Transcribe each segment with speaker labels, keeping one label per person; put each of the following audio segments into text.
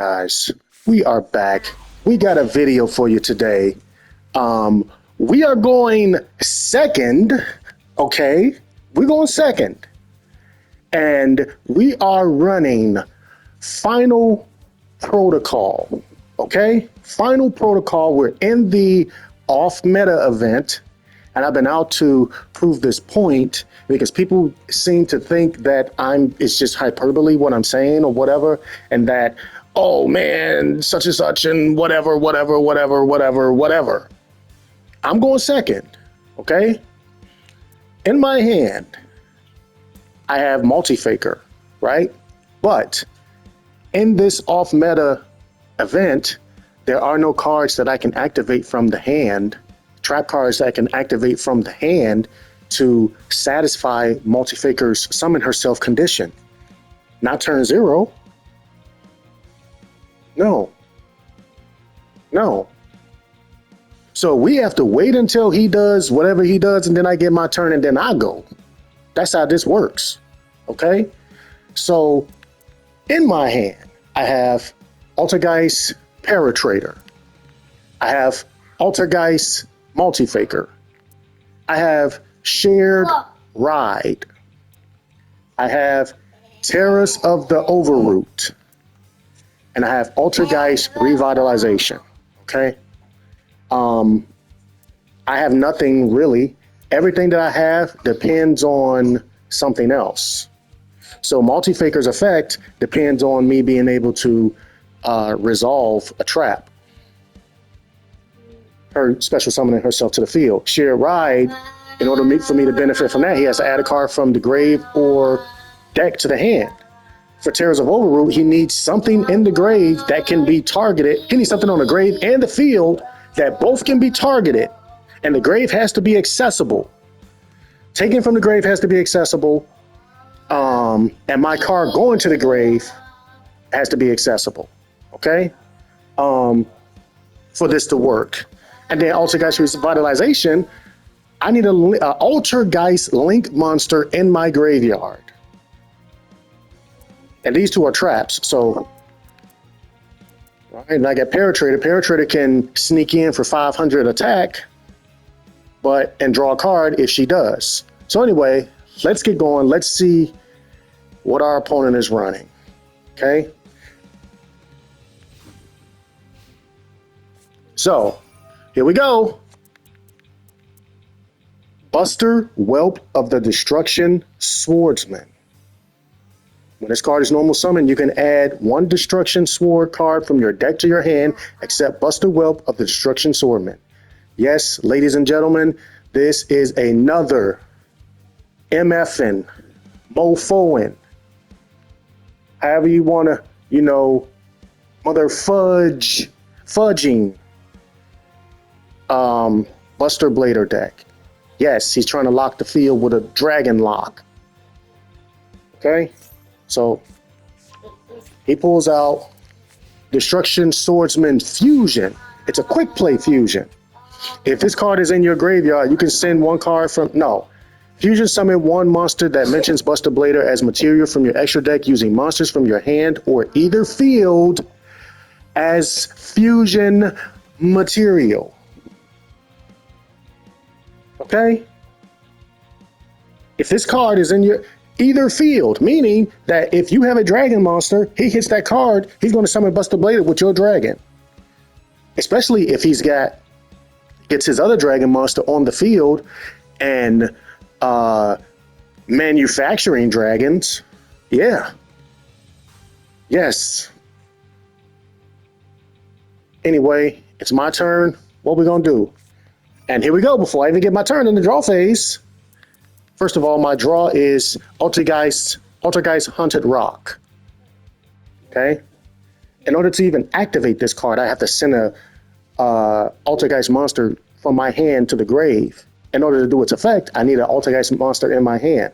Speaker 1: Guys, we are back. We got a video for you today. We are going second, okay? We're going second. And we are running Final Protocol, okay? Final Protocol. We're in the off meta event, and I've been out to prove this point because people seem to think that it's just hyperbole what I'm saying or whatever, and that, oh man, such and such and whatever. I'm going second, okay? In my hand, I have Multi-Faker, right? But in this off meta event, there are no cards that I can activate from the hand, trap cards that I can activate from the hand to satisfy Multi-Faker's summon herself condition. Not turn 0. No. So we have to wait until he does whatever he does, and then I get my turn, and then I go. That's how this works, okay? So in my hand, I have Altergeist Paratrader. I have Altergeist Multi-Faker. I have Shared Ride. I have Terrors of the Overroot. And I have Altergeist Revitalization, okay? I have nothing really. Everything that I have depends on something else. So Multi-Faker's effect depends on me being able to resolve a trap. Her special summoning herself to the field. Shared Ride, in order for me to benefit from that, he has to add a card from the grave or deck to the hand. For Terrors of Overroot, he needs something in the grave that can be targeted. He needs something on the grave and the field that both can be targeted. And the grave has to be accessible. Taken from the grave has to be accessible. And my card going to the grave has to be accessible. Okay? For this to work. And then Altergeist Revitalization, I need a Altergeist Link monster in my graveyard. And these two are traps. So, all right, and I got Paratrader. Paratrader can sneak in for 500 attack, and draw a card if she does. So anyway, let's get going. Let's see what our opponent is running. Okay. So here we go. Buster Whelp of the Destruction Swordsman. When this card is normal summon, you can add one Destruction Sword card from your deck to your hand, except Buster Whelp of the Destruction Swordman. Yes, ladies and gentlemen, this is another MFing, mofoing, however you want to, mother fudging, Buster Blader deck. Yes, he's trying to lock the field with a Dragon Lock. Okay? So he pulls out Destruction Swordsman Fusion. It's a quick play fusion. If this card is in your graveyard, you can send one card from, Fusion summon one monster that mentions Buster Blader as material from your extra deck using monsters from your hand or either field as fusion material. Okay? If this card is in your either field, meaning that if you have a dragon monster, he hits that card, he's going to summon Buster Blader with your dragon. Especially if gets his other dragon monster on the field and manufacturing dragons. Yeah. Yes. Anyway, it's my turn. What we going to do? And here we go. Before I even get my turn in the draw phase, first of all, my draw is Altergeist Haunted Rock. Okay? In order to even activate this card, I have to send a Altergeist monster from my hand to the grave. In order to do its effect, I need an Altergeist monster in my hand.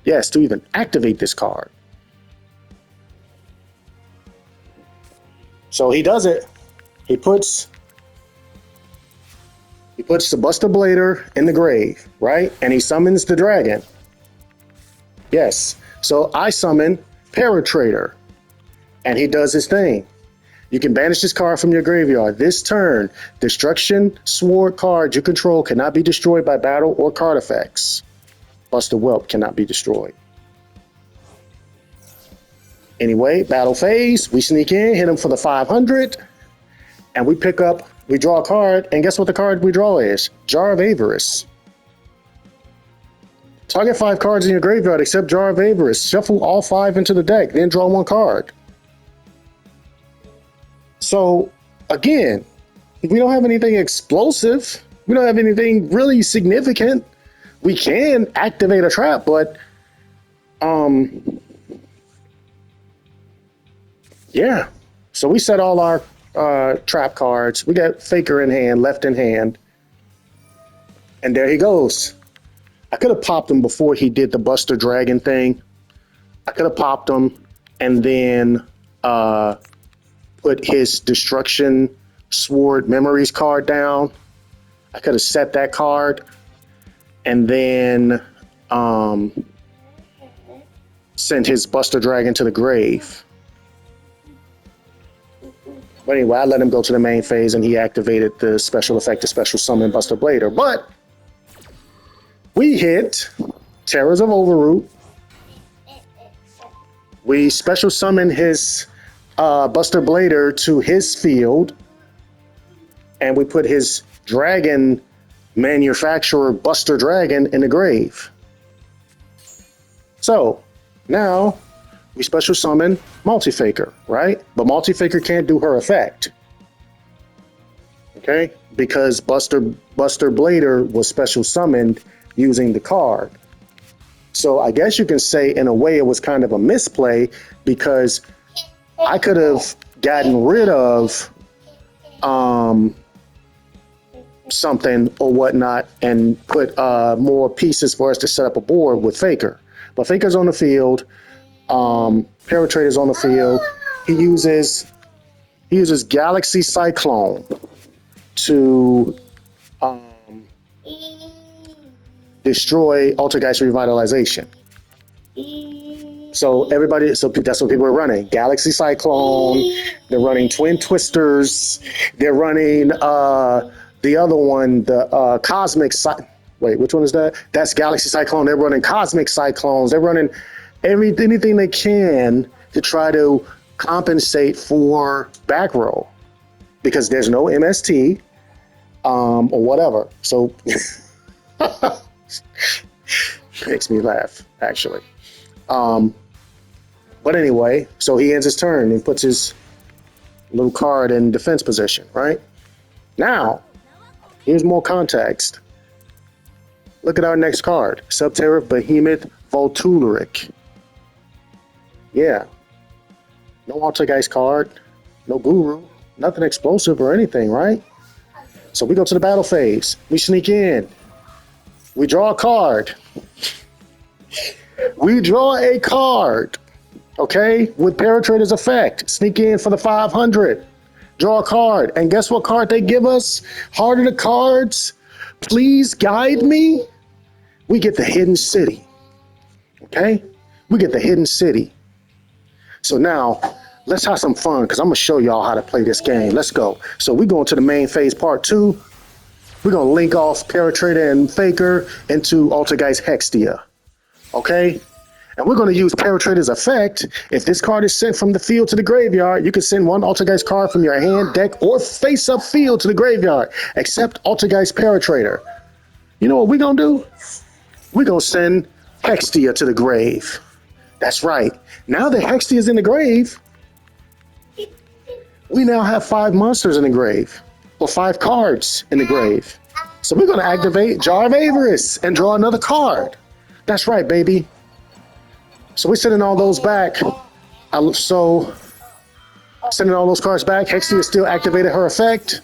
Speaker 1: Yes, to even activate this card. So he does it. He puts the Buster Blader in the grave, right? And he summons the dragon. Yes. So I summon Paratrader. and he does his thing. You can banish this card from your graveyard. This turn, Destruction Sword card you control cannot be destroyed by battle or card effects. Buster Whelp cannot be destroyed. Anyway, battle phase, we sneak in, hit him for the 500, and we draw a card, and guess what the card we draw is? Jar of Avarice. Target 5 cards in your graveyard except Jar of Avarice. Shuffle all 5 into the deck, then draw 1 card. So, again, we don't have anything explosive. We don't have anything really significant. We can activate a trap, but, yeah. So we set all our trap cards. We got Faker in hand, left in hand. And there he goes. I could have popped him before he did the Buster Dragon thing. I could have popped him and then put his Destruction Sword Memories card down. I could have set that card and then sent his Buster Dragon to the grave. But anyway, I let him go to the main phase and he activated the special effect to special summon Buster Blader. But we hit Terrors of Overroot. We special summon his Buster Blader to his field. And we put his Dragon Manufacturer Buster Dragon in the grave. So now we special summon Multi-Faker, right? But Multi-Faker can't do her effect. Okay? Because Buster Blader was special summoned using the card. So I guess you can say in a way it was kind of a misplay because I could have gotten rid of something or whatnot and put more pieces for us to set up a board with Faker. But Faker's on the field. Paratrader's on the field. He uses Galaxy Cyclone to destroy Altergeist Revitalization. So that's what people are running. Galaxy Cyclone. They're running Twin Twisters. They're running the other one, the Cosmic. Wait, which one is that? That's Galaxy Cyclone. They're running Cosmic Cyclones. They're running anything they can to try to compensate for back row because there's no MST or whatever. So makes me laugh, actually. But anyway, so he ends his turn and puts his little card in defense position, right? Now, here's more context. Look at our next card, Subterra Behemoth Volturic. Yeah. No Altergeist card, no Guru, nothing explosive or anything, right? So we go to the battle phase. We sneak in. We draw a card. We draw a card, okay, with Paratrader's effect. Sneak in for the 500. Draw a card. And guess what card they give us? Heart of the Cards. Please guide me. We get the Hidden City, okay? We get the Hidden City. So now, let's have some fun because I'm going to show y'all how to play this game. Let's go. So we're going to the main phase part 2. We're going to link off Paratrader and Faker into Altergeist Hextia. Okay? And we're going to use Paratrader's effect. If this card is sent from the field to the graveyard, you can send one Altergeist card from your hand, deck, or face-up field to the graveyard, except Altergeist Paratrader. You know what we're going to do? We're going to send Hextia to the grave. That's right. Now that Hextia is in the grave, we now have 5 monsters in the grave, or 5 cards in the grave. So we're going to activate Jar of Avarice and draw another card. That's right, baby. So we're sending all those back. So sending all those cards back. Hextia still activated her effect.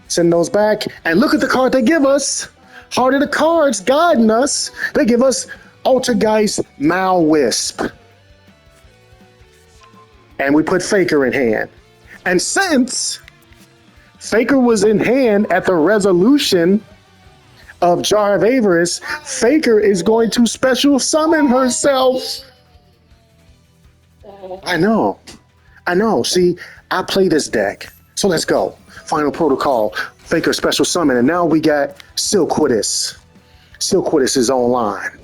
Speaker 1: Send those back. And look at the card they give us. Heart of the Cards guiding us. They give us Altergeist Malwisp. And we put Faker in hand. And since Faker was in hand at the resolution of Jar of Avarice, Faker is going to special summon herself. I know. I know. See, I play this deck. So let's go. Final Protocol, Faker Special Summon, and now we got Silquitous. Silquitous is online.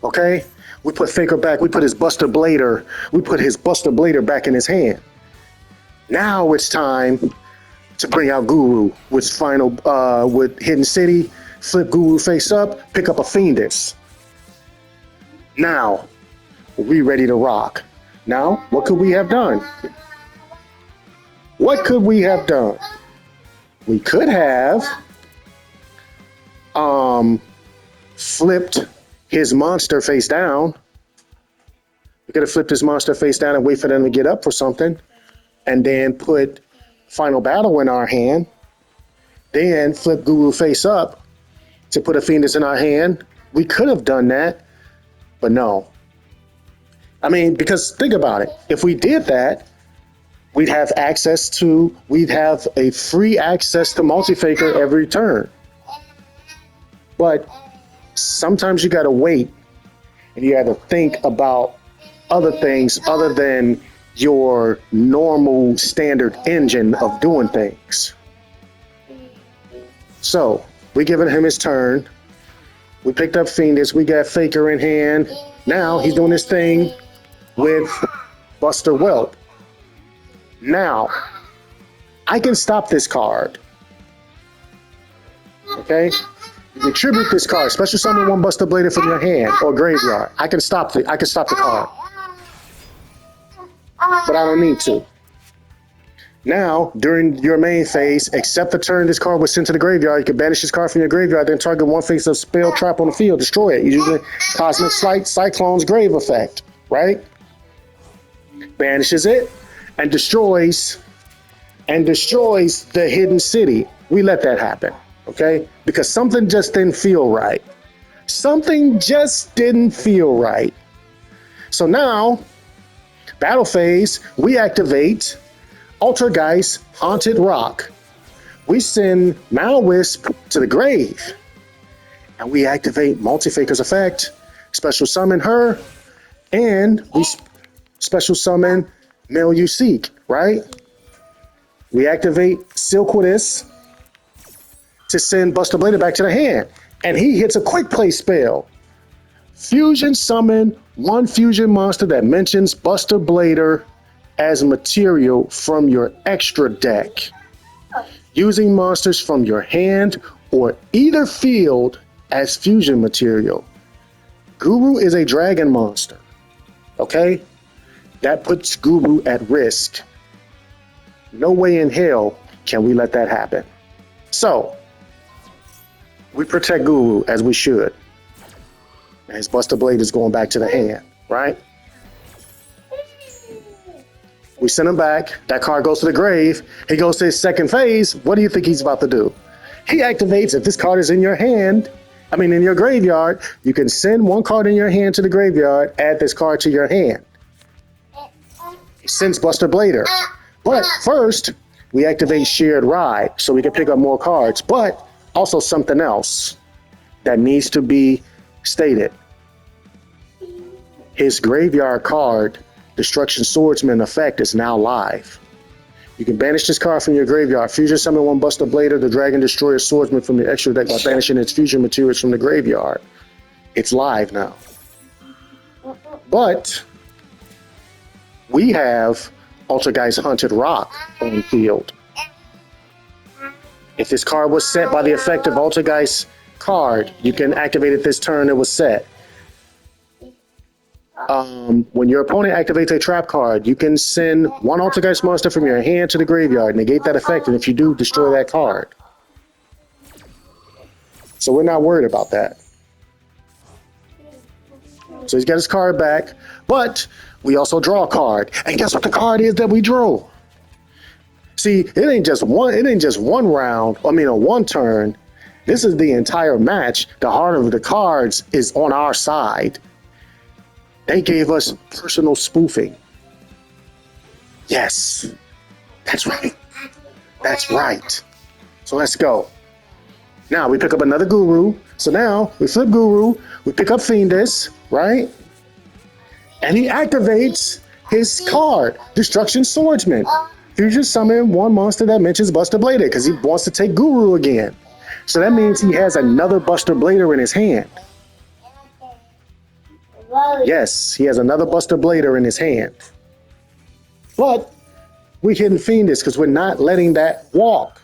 Speaker 1: Okay? We put Faker back. We put his Buster Blader. We put his Buster Blader back in his hand. Now it's time to bring out Guru with with Hidden City. Flip Guru face up. Pick up a Fiendus. Now we ready to rock. Now, what could we have done? What could we have done? We could have flipped his monster face down. We could have flipped his monster face down and wait for them to get up for something, and then put Final Battle in our hand. Then flip Guru face up to put a Fiendus in our hand. We could have done that, but no. I mean, because think about it. If we did that, we'd have a free access to Multi-Faker every turn. But sometimes you got to wait and you got to think about other things other than your normal standard engine of doing things. So we giving him his turn. We picked up Fiendus. We got Faker in hand. Now he's doing his thing with Buster Whelp. Now, I can stop this card. Okay? You can tribute this card. Special summon one Buster Blader from your hand or graveyard. I can stop the card. But I don't need to. Now, during your main phase, except the turn this card was sent to the graveyard, you can banish this card from your graveyard, then target one face of spell trap on the field, destroy it using Cosmic Cyclone's Grave effect, right? Banishes it and destroys the Hidden City. We let that happen, okay? Because something just didn't feel right. Something just didn't feel right. So now, battle phase, we activate Altergeist Haunted Rock. We send Malwisp to the grave. And we activate Multi-Faker's effect, special summon her, and we special summon Mel You Seek, right? We activate Silquitous to send Buster Blader back to the hand. And he hits a quick play spell. Fusion summon one fusion monster that mentions Buster Blader as material from your extra deck. Using monsters from your hand or either field as fusion material. Guru is a dragon monster, okay? That puts Guru at risk. No way in hell can we let that happen. So, we protect Guru as we should. And his Buster Blade is going back to the hand, right? We send him back. That card goes to the grave. He goes to his second phase. What do you think he's about to do? He activates, if this card is in your hand, in your graveyard, you can send one card in your hand to the graveyard, add this card to your hand. He sends Buster Blader. But first, we activate Shared Ride so we can pick up more cards, but also something else that needs to be stated. His graveyard card, Destruction Swordsman effect, is now live. You can banish this card from your graveyard. Fusion summon one Buster Blader, the Dragon Destroyer Swordsman from the extra deck by banishing its fusion materials from the graveyard. It's live now. But we have Altergeist Haunted Rock on the field. If this card was set by the effect of Altergeist card, you can activate it this turn it was set. When your opponent activates a trap card, you can send one Altergeist monster from your hand to the graveyard, negate that effect, and if you do, destroy that card. So we're not worried about that. So he's got his card back, but we also draw a card. And guess what the card is that we drew? See, it ain't just one round, one turn. This is the entire match. The heart of the cards is on our side. They gave us personal spoofing. Yes, that's right. That's right. So let's go. Now we pick up another Guru. So now we flip Guru, we pick up Fiendus, right? And he activates his card, Destruction Swordsman. Fusion summon one monster that mentions Buster Blader because he wants to take Guru again. So that means he has another Buster Blader in his hand. Yes, he has another Buster Blader in his hand. But we couldn't fiend this because we're not letting that walk.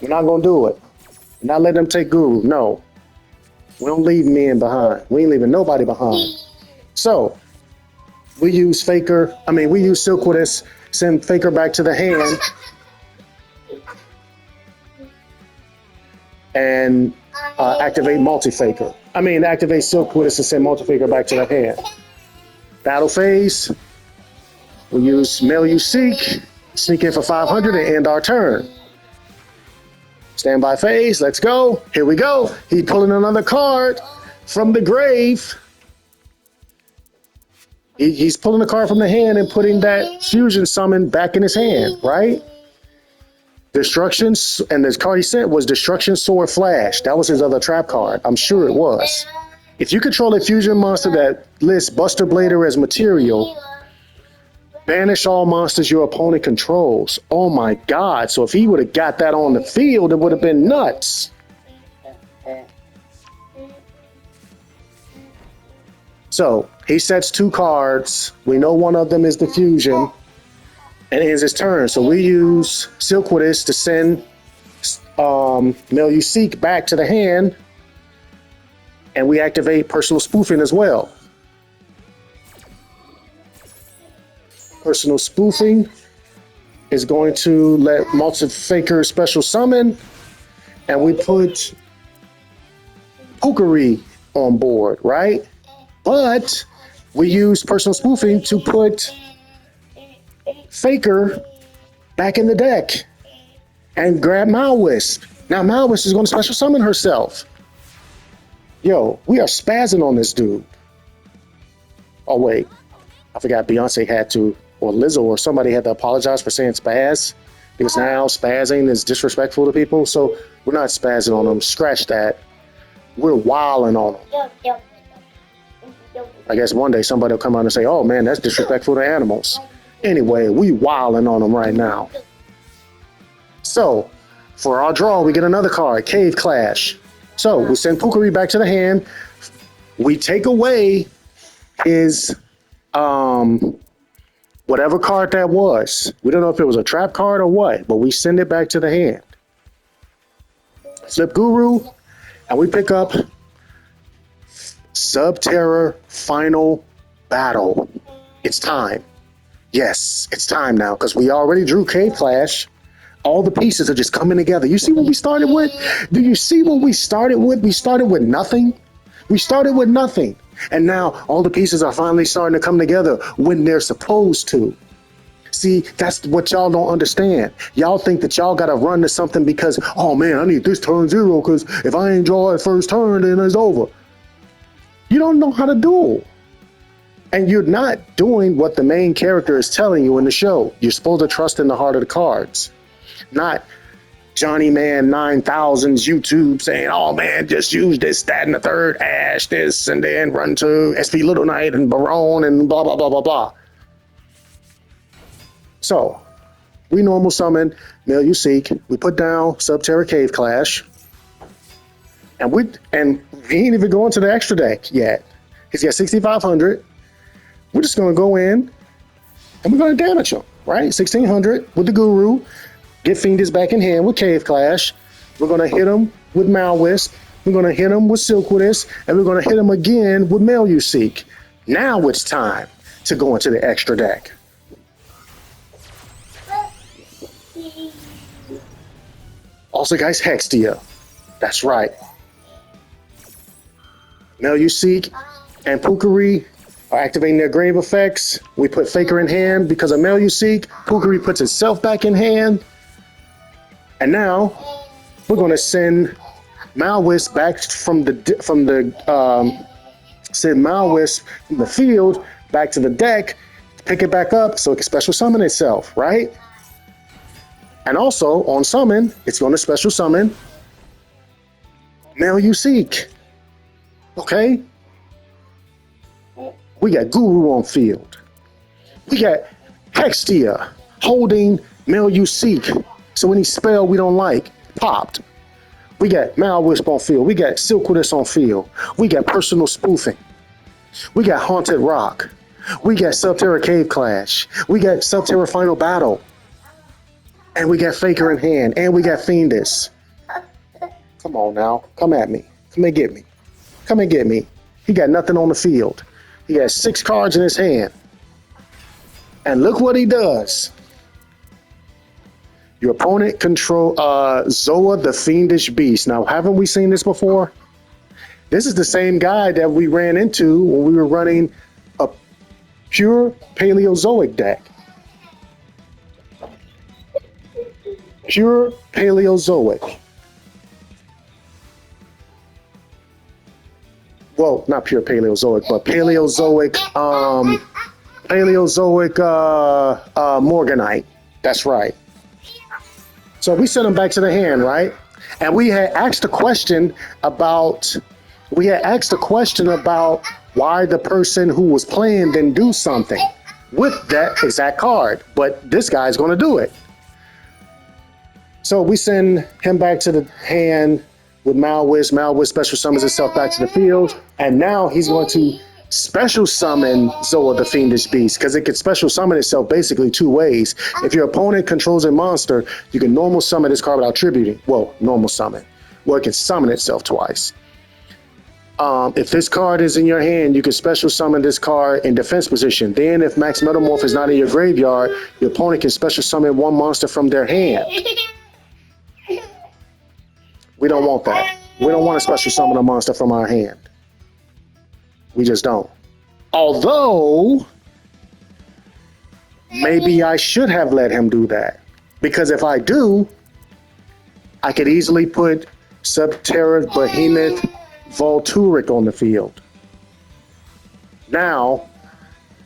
Speaker 1: We're not going to do it. We're not letting them take Guru. No. We don't leave men behind. We ain't leaving nobody behind. So we use we use Silkwitous, send Faker back to the hand, and activate Multi-Faker. Activate Silkwitous and send Multi-Faker back to the hand. Battle phase, we use Male You Seek, sneak in for 500 and end our turn. Standby phase, let's go. Here we go. He's pulling another card from the grave. He's pulling a card from the hand and putting that fusion summon back in his hand, right? Destruction, and this card he sent was Destruction Sword Flash. That was his other trap card. I'm sure it was. If you control a fusion monster that lists Buster Blader as material, banish all monsters your opponent controls. Oh my God. So if he would have got that on the field, it would have been nuts. So he sets 2 cards. We know one of them is the fusion. And it ends his turn. So we use Silkwitous to send Male You Seek back to the hand. And we activate Personal Spoofing as well. Personal Spoofing is going to let Multi-Faker special summon. And we put Pukari on board, right? But we use Personal Spoofing to put Faker back in the deck and grab Malwisp. Now Malwisp is going to special summon herself. Yo, we are spazzing on this dude. Oh wait, I forgot Beyonce had to, or Lizzo or somebody had to apologize for saying spaz, because now spazzing is disrespectful to people. So we're not spazzing on them. Scratch that. We're wilding on them. I guess one day somebody will come out and say, oh man, that's disrespectful to animals. Anyway, we wilding on them right now. So, for our draw, we get another card, Cave Clash. So, we send Pukari back to the hand. We take away his, whatever card that was. We don't know if it was a trap card or what, but we send it back to the hand. Flip Guru, and we pick up Subterror Final Battle. It's time. Yes, it's time now because we already drew Cave Clash. All the pieces are just coming together. You see what we started with? Do you see what we started with? We started with nothing. We started with nothing. And now all the pieces are finally starting to come together when they're supposed to. See, that's what y'all don't understand. Y'all think that y'all got to run to something because, oh man, I need this turn 0 because if I ain't draw at first turn, then it's over. You don't know how to duel. And you're not doing what the main character is telling you in the show. You're supposed to trust in the heart of the cards. Not Johnny Man 9000's YouTube saying, oh man, just use this, that, and the third, Ash, this, and then run to SP Little Knight and Barone and blah, blah, blah, blah, blah. So, we normal summon Male You Seek. We put down Subterra Cave Clash. And we ain't even going to the extra deck yet. He's got 6,500. We're just going to go in and we're going to damage him, right? 1,600 with the Guru. Get Fiendus back in hand with Cave Clash. We're going to hit him with Malwisp. We're going to hit him with Silkwitous. And we're going to hit him again with Male You Seek. Now it's time to go into the extra deck. Also, guys, Hextia. That's right. Male You Seek and Pukari are activating their grave effects. We put Faker in hand because of Male You Seek. Pukari puts itself back in hand. And now we're going to send Malwisp back from the field back to the deck, pick it back up so it can special summon itself, right? And also on summon, it's going to special summon Male You Seek. Okay? We got Guru on field. We got Hextia holding Meluseek. So any spell we don't like, popped. We got Malwisp on field. We got Silquidus on field. We got personal spoofing. We got Haunted Rock. We got Subterra Cave Clash. We got Subterra Final Battle. And we got Faker in hand. And we got Fiendus. Come on now. Come at me. Come and get me. Come and get me. He got nothing on the field. He has 6 cards in his hand. And look what he does. Your opponent control Zoa the Fiendish Beast. Now, haven't we seen this before? This is the same guy that we ran into when we were running a pure Paleozoic deck. Pure Paleozoic. Well, not pure Paleozoic, but Paleozoic, Morganite. That's right. So we sent him back to the hand, right? And we had asked a question about why the person who was playing didn't do something with that exact card, but this guy's going to do it. So we send him back to the hand with Malwisp. Malwisp special summons itself back to the field, and now he's going to special summon Zoa the Fiendish Beast, because it can special summon itself basically 2 ways. If your opponent controls a monster, you can normal summon this card without tributing. Well, normal summon. Well, it can summon itself twice. If this card is in your hand, you can special summon this card in defense position. Then if Max Metamorph is not in your graveyard, your opponent can special summon 1 monster from their hand. We don't want that. We don't want to special summon a monster from our hand. We just don't. Although, maybe I should have let him do that. Because if I do, I could easily put Subterra Behemoth Volturic on the field. Now,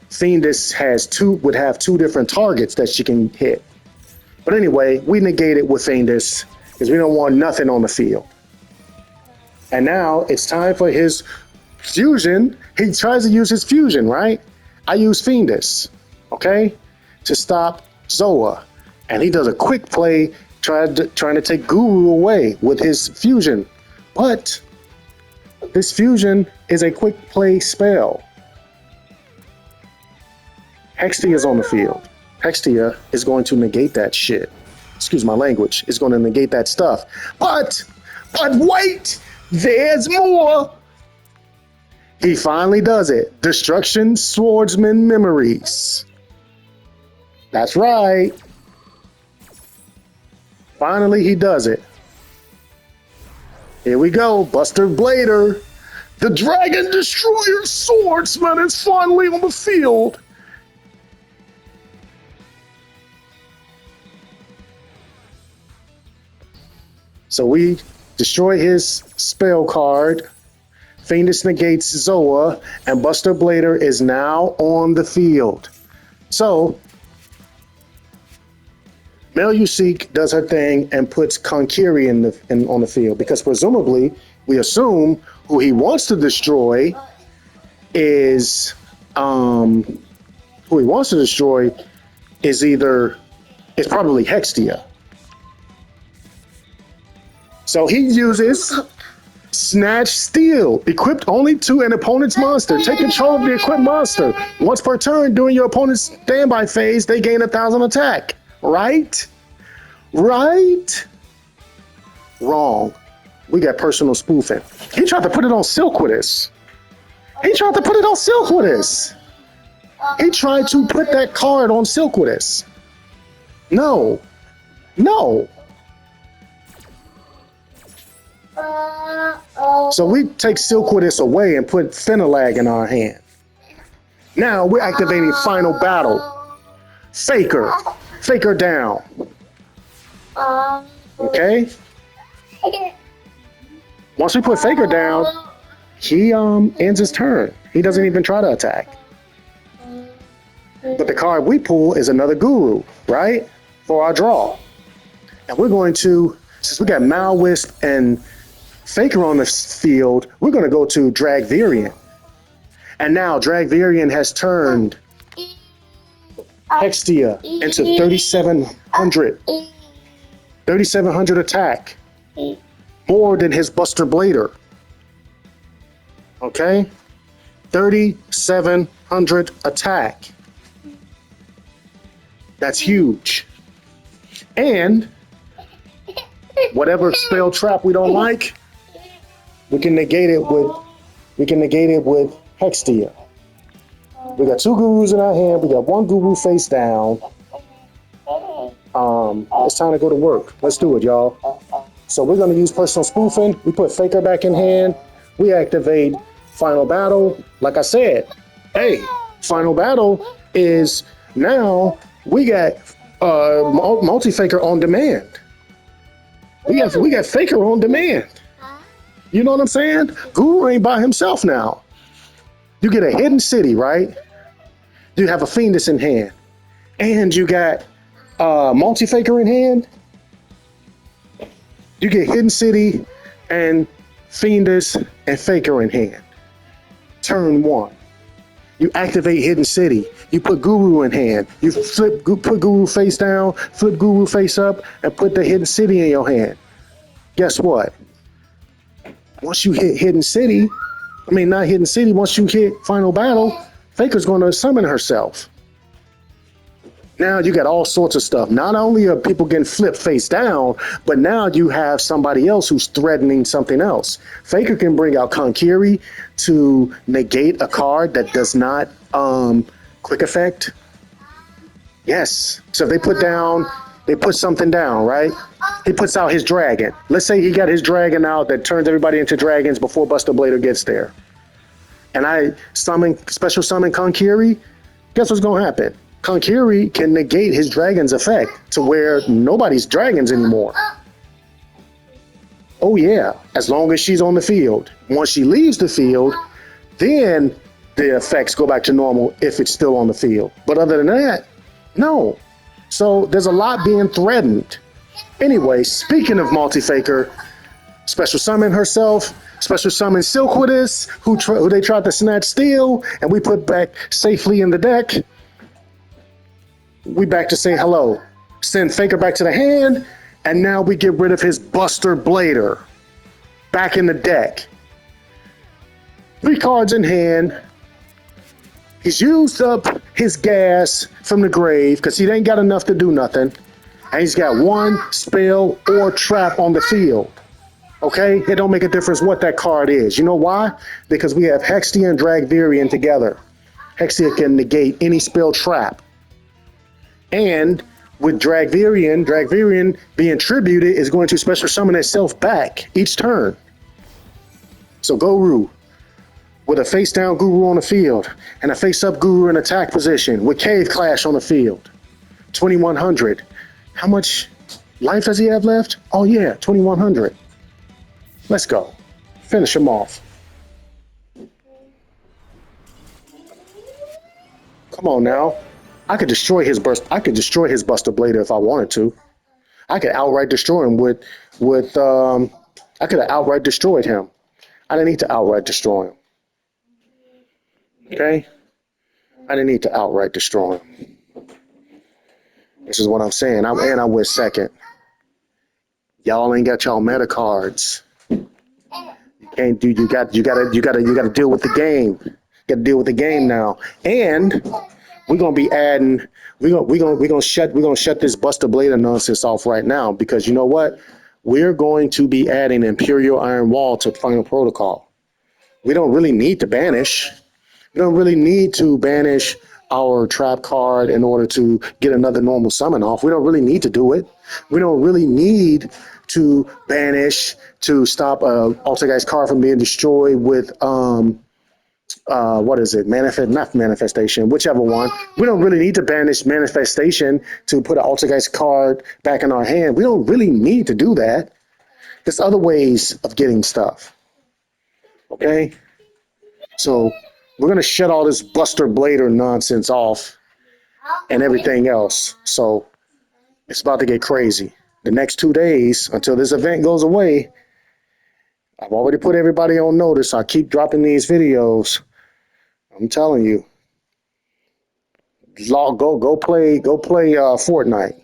Speaker 1: Fiendus would have 2 different targets that she can hit. But anyway, we negate it with Fiendus because we don't want nothing on the field. And now it's time for his fusion. He tries to use his fusion, right? I use Fiendus, okay, to stop Zoa. And he does a quick play trying to take Guru away with his fusion. But this fusion is a quick play spell. Hextia is on the field. Hextia is going to negate that shit. Excuse my language. It's going to negate that stuff. But wait, there's more. He finally does it. Destruction Swordsman Memories. That's right. Finally, he does it. Here we go. Buster Blader. The Dragon Destroyer Swordsman is finally on the field. So we destroy his spell card. Fiendus negates Zoa, and Buster Blader is now on the field. So Meluseek does her thing and puts Konkiri on the field, because presumably we assume who he wants to destroy is probably Hextia. So he uses Snatch Steal, equipped only to an opponent's monster. Take control of the equipped monster. Once per turn during your opponent's standby phase, they gain 1,000 attack. Right? Right? Wrong. We got personal spoofing. He tried to put it on Silquidus. He tried to put that card on Silquidus. No. So we take Silquidus away and put Fenalag in our hand. Now we're activating Final Battle. Faker down. Okay? Once we put Faker down, he ends his turn. He doesn't even try to attack. But the card we pull is another Guru, right? For our draw. And we're going to, since we got Malwisp and Faker on the field, we're going to go to Dragvirian. And now Dragvirian has turned Hextia into 3700. 3700 attack. More than his Buster Blader. Okay? 3700 attack. That's huge. And whatever spell trap we don't like, we can negate it with Hextia. We got 2 gurus in our hand. We got 1 guru face down. It's time to go to work. Let's do it, y'all. So we're going to use personal spoofing. We put Faker back in hand. We activate Final Battle. Like I said, hey, Final Battle is now we got multi-Faker on demand. We got Faker on demand. You know what I'm saying? Guru ain't by himself now. You get a hidden city, right? You have a Fiendus in hand. And you got multi-Faker in hand. You get hidden city and Fiendus and Faker in hand. Turn 1. You activate hidden city. You put Guru in hand. You put Guru face down, flip Guru face up, and put the hidden city in your hand. Guess what? Once you hit hidden city, not hidden city, once you hit Final Battle, Faker's going to summon herself. Now you got all sorts of stuff. Not only are people getting flipped face down, but now you have somebody else who's threatening something else. Faker can bring out Konkiri to negate a card that does not quick effect. Yes. So if they put something down, right? He puts out his dragon. Let's say he got his dragon out that turns everybody into dragons before Buster Blader gets there. And I special summon Konkiri. Guess what's going to happen? Konkiri can negate his dragon's effect to where nobody's dragons anymore. Oh yeah, as long as she's on the field. Once she leaves the field, then the effects go back to normal if it's still on the field. But other than that, no. So there's a lot being threatened. Anyway, speaking of multi-Faker, special summon herself, special summon Silquidus, who they tried to snatch steal, and we put back safely in the deck. We back to say hello. Send Faker back to the hand, and now we get rid of his Buster Blader. Back in the deck. 3 cards in hand. He's used up his gas from the grave because he ain't got enough to do nothing. And he's got 1 spell or trap on the field. Okay? It don't make a difference what that card is. You know why? Because we have Hextia and Dragvirian together. Hextia can negate any spell trap. And with Dragvirian being tributed is going to special summon itself back each turn. So Guru with a face down Guru on the field and a face up Guru in attack position with Cave Clash on the field. 2100. How much life does he have left? Oh yeah, 2100. Let's go. Finish him off. Come on now. I could destroy his Buster Blader if I wanted to. I could outright destroy him with I could have outright destroyed him. I didn't need to outright destroy him. Okay? I didn't need to outright destroy him. This is what I'm saying. I went second. Y'all ain't got y'all meta cards. You can't do. You got to deal with the game. You got to deal with the game now. And we're gonna be adding. We're gonna shut this Buster Blader nonsense off right now because you know what? We're going to be adding Imperial Iron Wall to Final Protocol. We don't really need to banish. We don't really need to banish our trap card in order to get another normal summon off. We don't really need to do it. We don't really need to banish to stop a Altergeist card from being destroyed with what is it? Not manifestation, whichever one. We don't really need to banish manifestation to put an Altergeist card back in our hand. We don't really need to do that. There's other ways of getting stuff. Okay? So we're going to shut all this Buster Blader nonsense off and everything else. So it's about to get crazy. The next 2 days until this event goes away, I've already put everybody on notice. I keep dropping these videos. I'm telling you, Go play Fortnite.